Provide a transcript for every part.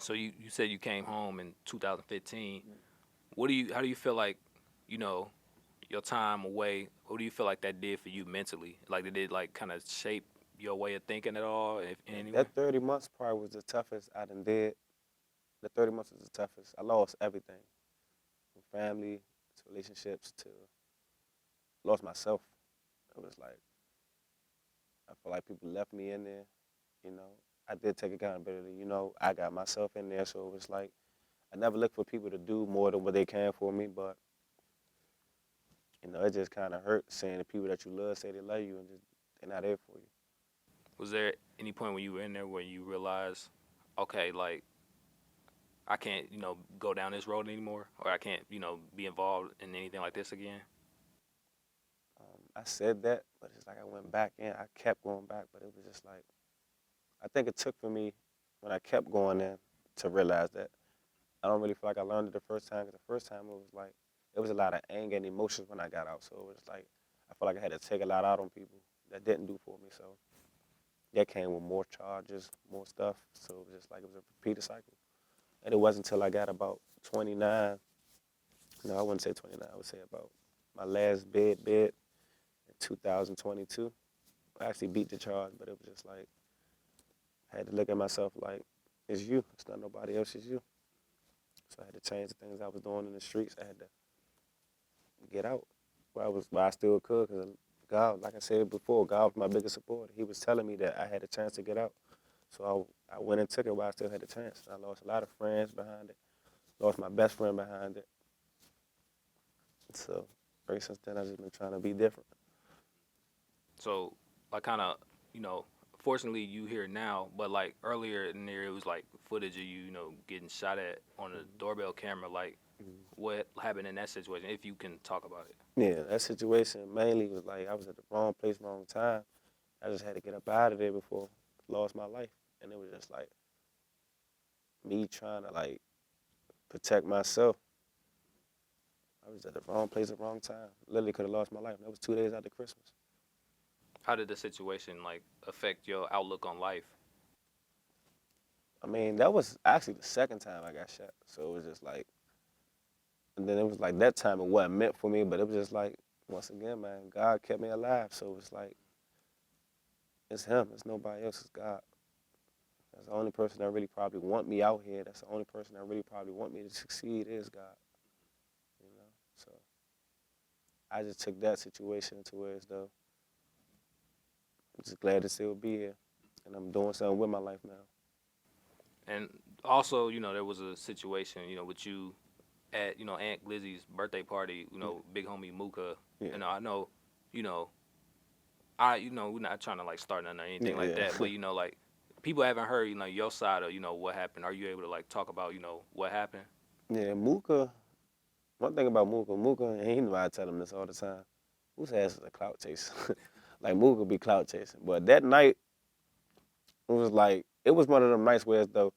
So you said you came home in 2015. How do you feel like, you know, your time away, what do you feel like that did for you mentally? Like did it like kind of shape your way of thinking at all, if in Man, any way? that 30 months probably was the toughest I done did. The 30 months was the toughest. I lost everything, from family to relationships to lost myself. It was like I feel like people left me in there. You know, I did take accountability. You know, I got myself in there, so it was like I never looked for people to do more than what they can for me. But you know, it just kind of hurt seeing the people that you love say they love you and just they're not there for you. Was there any point when you were in there where you realized, okay, like I can't, go down this road anymore, or I can't, be involved in anything like this again? I said that, but it's like I went back in. I kept going back, but it was just like I think it took for me when I kept going in to realize that I don't really feel like I learned it the first time. Because the first time it was like it was a lot of anger and emotions when I got out. So it was like I feel like I had to take a lot out on people that didn't do for me. So that came with more charges, more stuff. So it was just like it was a repeated cycle. And it wasn't until I got about 29. No, I wouldn't say 29. I would say about my last bid in 2022. I actually beat the charge, but it was just like I had to look at myself like, it's you. It's not nobody else. It's you. So I had to change the things I was doing in the streets. I had to get out where I still could, because God, like I said before, God was my biggest supporter. He was telling me that I had a chance to get out. So I went and took it while I still had a chance. I lost a lot of friends behind it. Lost my best friend behind it. So ever since then, I've just been trying to be different. So like kind of, you know, fortunately you here now, but like earlier in there it was like footage of you, getting shot at on a doorbell camera. Like what happened in that situation, if you can talk about it? Yeah, that situation mainly was like I was at the wrong place, wrong time. I just had to get up out of there before I lost my life. And it was just like me trying to like protect myself. I was at the wrong place at the wrong time. Literally could have lost my life. That was 2 days after Christmas. How did the situation like affect your outlook on life? I mean, that was actually the second time I got shot. So it was just like, and then it was like that time it wasn't meant for me, but it was just like, once again, man, God kept me alive. So it's like, it's Him. It's nobody else. It's God. That's the only person that really probably want me out here. That's the only person that really probably want me to succeed is God. You know. So I just took that situation to where as though I'm just glad to still be here, and I'm doing something with my life now. And also, there was a situation, with you at, Aunt Lizzie's birthday party, Yeah. Big Homie Mooka. Yeah. I know, you know, we're not trying to like start nothing or anything like Yeah. that, but like people haven't heard, your side of, what happened. Are you able to like talk about, what happened? Yeah. Mooka. One thing about Mooka, and he knew I tell him this all the time. Whose ass is a clout chaser? Like Mooka be clout chasing, but that night it was like it was one of them nights where though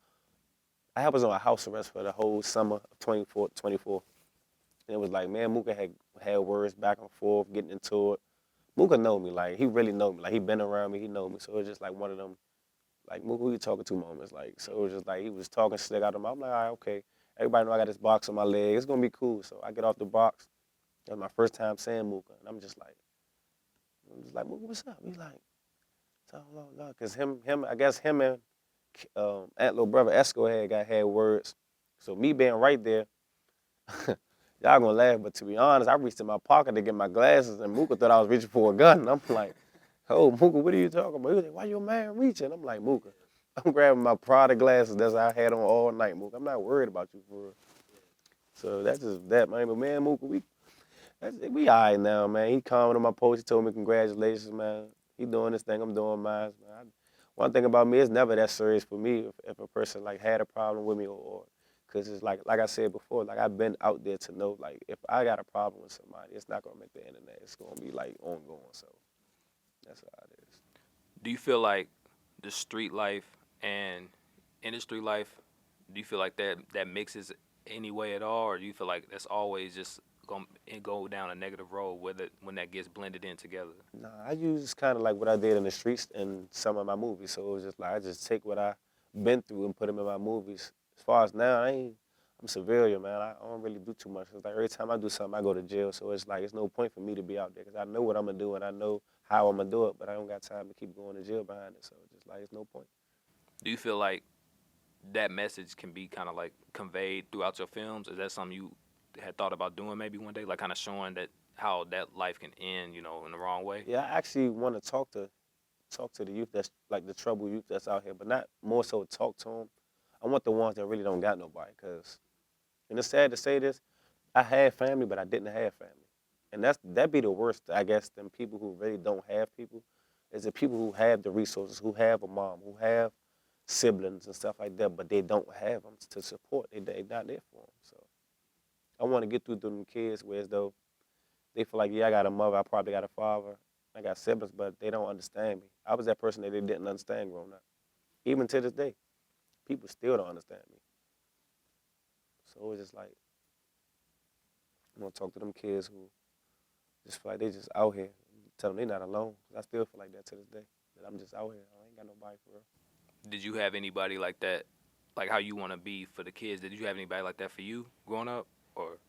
I was on a house arrest for the whole summer of 24. And it was like, man, Mooka had words back and forth, getting into it. Mooka know me, like he really know me, like he been around me, he know me. So it was just like one of them, like Mooka, who you talking to moments, like so it was just like he was talking slick out of my. I'm like, all right, okay. Everybody know I got this box on my leg. It's gonna be cool. So I get off the box. That was my first time saying Mooka, and I'm just like, Mooka, what's up? He like, so no, cause I guess him and Aunt little brother Esco had words. So me being right there, y'all gonna laugh, but to be honest, I reached in my pocket to get my glasses, and Mooka thought I was reaching for a gun. And I'm like, oh, Mooka, what are you talking about? He was like, why your man reaching? I'm like, Mooka, I'm grabbing my Prada glasses that's I had on all night, Mooka. I'm not worried about you for real. So that's just that, man. But man, Mooka, we all right now, man. He commented on my post. He told me congratulations, man. He doing this thing, I'm doing mine, man. One thing about me, it's never that serious for me if a person like had a problem with me or because it's like I said before, like I've been out there to know like if I got a problem with somebody, it's not gonna make the internet. It's gonna be like ongoing. So that's how it is. Do you feel like the street life and industry life, do you feel like that mixes any way at all, or do you feel like that's always just going to go down a negative road when that gets blended in together? Nah, I use kind of like what I did in the streets in some of my movies. So it was just like I just take what I been through and put them in my movies. As far as now, I'm civilian, man. I don't really do too much. It's like every time I do something, I go to jail. So it's like it's no point for me to be out there because I know what I'm gonna do and I know how I'm gonna do it, but I don't got time to keep going to jail behind it. So it's just like it's no point. Do you feel like that message can be kind of like conveyed throughout your films? Is that something you had thought about doing maybe one day, like kind of showing that how that life can end, you know, in the wrong way? Yeah, I actually want to talk to the youth that's like the troubled youth that's out here, but not more so talk to them. I want the ones that really don't got nobody, cause and it's sad to say this, I had family, but I didn't have family, and that be the worst, I guess, than people who really don't have people, is the people who have the resources, who have a mom, who have siblings and stuff like that, but they don't have them to support. They not there for them. So I want to get through to them kids where as though they feel like, yeah, I got a mother, I probably got a father, I got siblings, but they don't understand me. I was that person that they didn't understand growing up. Even to this day, people still don't understand me. So it's just like, I'm gonna talk to them kids who just feel like they just out here. Tell them they not alone. 'Cause I still feel like that to this day. That I'm just out here. I ain't got nobody for real. Did you have anybody like that, like how you want to be for the kids? Did you have anybody like that for you growing up, or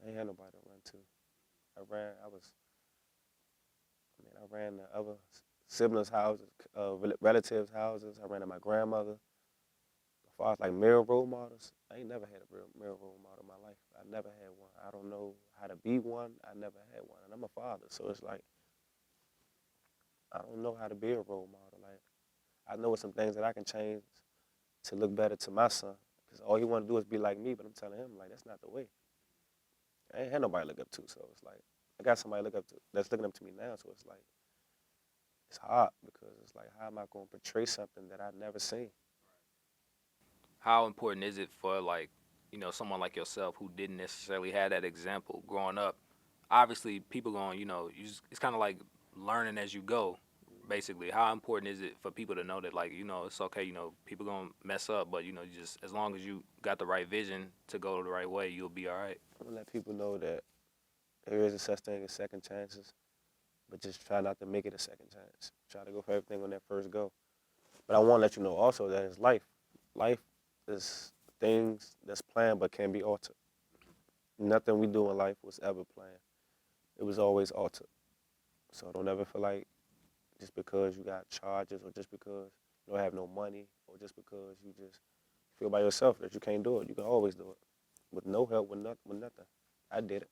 I ain't had nobody to run to. I ran to other siblings' houses, relatives' houses. I ran to my grandmother. As far as like male role models, I ain't never had a real male role model in my life. I never had one. I don't know how to be one. I never had one. And I'm a father, so it's like, I don't know how to be a role model. Like, I know some things that I can change to look better to my son. Because all he want to do is be like me, but I'm telling him, like, that's not the way. I ain't had nobody to look up to, so it's like, I got somebody look up to that's looking up to me now, so it's like, it's hard because it's like, how am I going to portray something that I've never seen? how important is it for like, you know, someone like yourself who didn't necessarily have that example growing up? Obviously, people going, you know, it's kind of like learning as you go. Basically, how important is it for people to know that, like, you know, it's okay, you know, people gonna mess up, but you know, you just as long as you got the right vision to go the right way, you'll be all right. I'm going to let people know that there is a such thing as second chances, but just try not to make it a second chance. Try to go for everything on that first go. But I want to let you know also that it's life. Life is things that's planned but can be altered. Nothing we do in life was ever planned. It was always altered. So don't ever feel like just because you got charges or just because you don't have no money or just because you just feel by yourself that you can't do it. You can always do it with no help, with nothing. I did it.